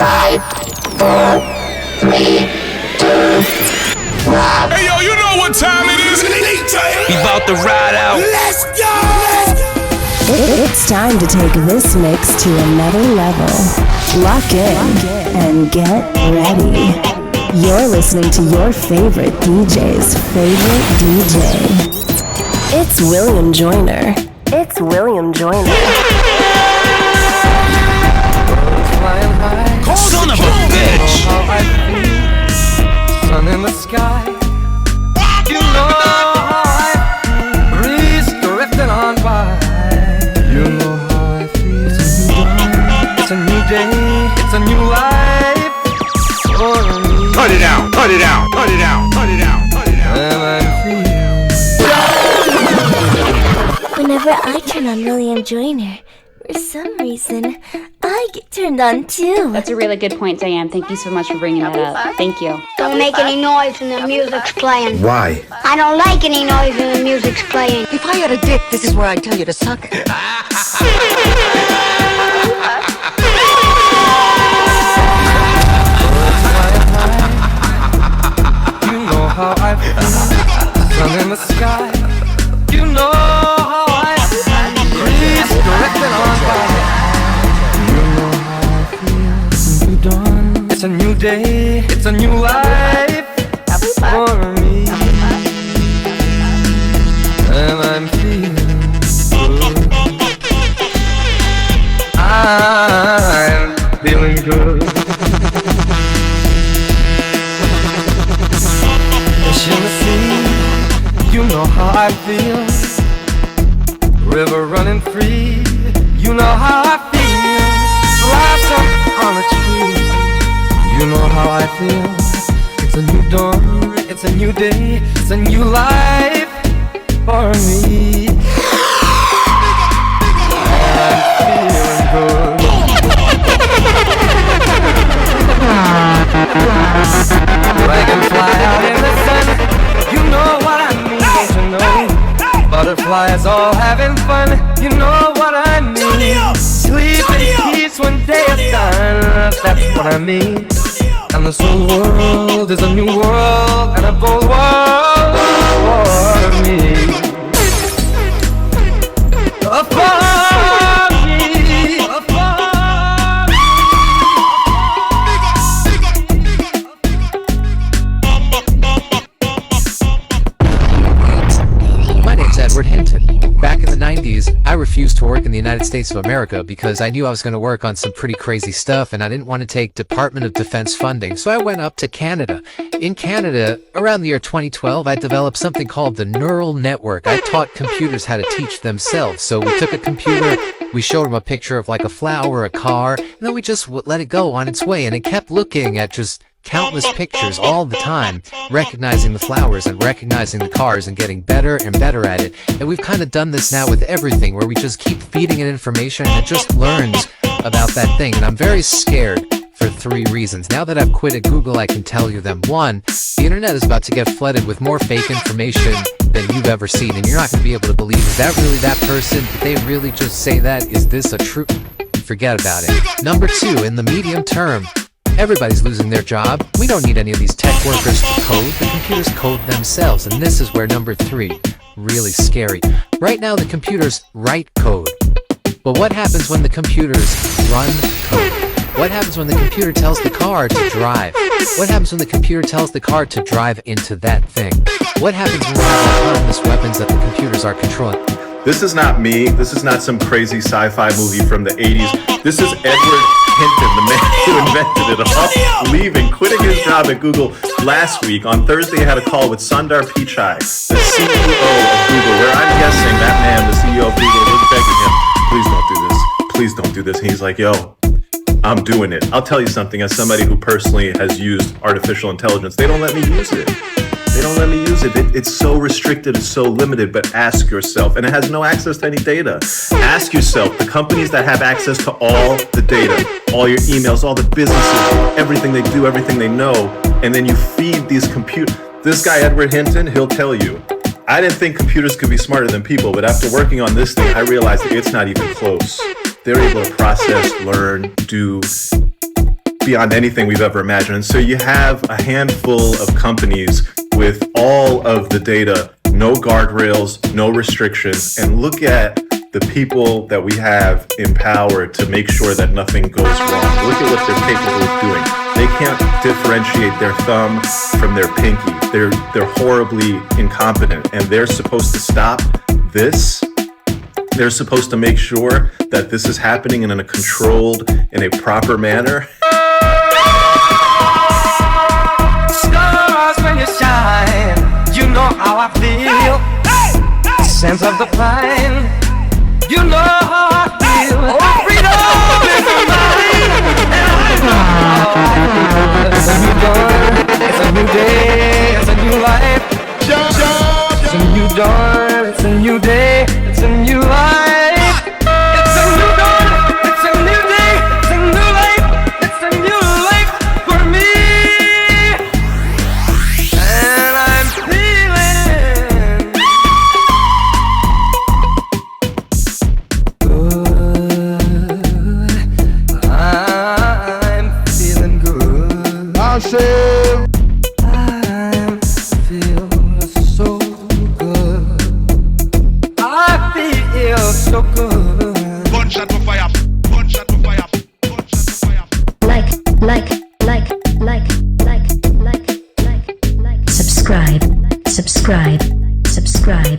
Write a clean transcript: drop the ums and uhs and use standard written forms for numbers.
5, 4, 3, 2, 1. Hey yo, you know what time it is? We about to ride out. Let's go! It's time to take this mix to another level. Lock in and get ready. You're listening to your favorite DJ's favorite DJ. It's William Joyner. It's William Joyner. Son of a bitch! Sun in the sky. You know how I feel. Breeze drifting on by. You know how I feel. It's a new day. It's a new life for me. Cut it out! Cut it out! Cut it out! Cut it out! Cut it out! And I feel. Whenever I turn on William Joyner, for some reason, I get turned on too. That's a really good point, Diane. Thank you so much for bringing that up. Thank you. Don't make any noise when the music's playing. Why? I don't like any noise when the music's playing. If I had a dick, this is where I'd tell you to suck it. You know how I feel. Sun in the sky. You know how I feel. Breeze drifting on by. You know how I feel. It's a new dawn. It's a new day. It's a new life for me. And I'm feeling good. I'm feeling good. Fish in the sea, you know how I feel. River running free, you know how I feel. Blossom on a tree, you know how I feel. It's a new dawn, it's a new day, it's a new life for me. I'm feeling good. Dragonfly out in the sun, you know what I mean, don't you know? Butterflies all having fun, you know what I mean. Sleep in peace when day is done, that's what I mean. And this whole world is a new world and a bold world for me. For me, for My name's Edward Hinton. Back in the 90s, I refused to work in the United States of America because I knew I was going to work on some pretty crazy stuff and I didn't want to take Department of Defense funding, so I went up to Canada. In Canada, around the year 2012, I developed something called the neural network. I taught computers how to teach themselves. So we took a computer, we showed them a picture of like a flower, a car, and then we just let it go on its way, and it kept looking at just countless pictures all the time, recognizing the flowers and recognizing the cars and getting better and better at it. And we've kind of done this now with everything, where we just keep feeding it information and it just learns about that thing. And I'm very scared for 3 reasons. Now that I've quit at Google, I can tell you them. 1, the internet is about to get flooded with more fake information than you've ever seen, and you're not going to be able to believe, is that really that person? Did they really just say that? Is this a true? Forget about it. Number 2, in the medium term, everybody's losing their job. We don't need any of these tech workers to code. The computers code themselves. And this is where number 3, really scary. Right now, the computers write code. But what happens when the computers run code? What happens when the computer tells the car to drive? What happens when the computer tells the car to drive into that thing? What happens when we have autonomous weapons that the computers are controlling? This is not me. This is not some crazy sci-fi movie from the 80s. This is Edward Hinton, the man who invented it all, leaving, quitting his job at Google last week. On Thursday, I had a call with Sundar Pichai, the CEO of Google, where I'm guessing that man, the CEO of Google, was begging him, please don't do this. Please don't do this. And he's like, yo, I'm doing it. I'll tell you something, as somebody who personally has used artificial intelligence, they don't let me use it. They don't let me use it. It's so restricted, it's so limited, but ask yourself, and it has no access to any data. Ask yourself, the companies that have access to all the data, all your emails, all the businesses, everything they do, everything they know, and then you feed these computers. This guy, Edward Hinton, he'll tell you, I didn't think computers could be smarter than people, but after working on this thing, I realized that it's not even close. They're able to process, learn, do, be beyond anything we've ever imagined. And so you have a handful of companies with all of the data, no guardrails, no restrictions, and look at the people that we have in power to make sure that nothing goes wrong. Look at what they're capable of doing. They can't differentiate their thumb from their pinky. They're horribly incompetent, and they're supposed to stop this. They're supposed to make sure that this is happening in a controlled, in a proper manner. Stars when you shine, you know how I feel. Sense of the pine, you know how I feel. Freedom is mine, and I know how I feel. It's a new dawn, it's a new day, it's a new life. It's a new dawn, it's a new day, it's a new life. It's a new dawn, it's a new day, it's a new life. It's a new life for me, and I'm feeling good. I'm feeling good. I feel so good. I feel so good. Gunshot to fire. Gunshot to fire. Gunshot to fire. Like. Subscribe.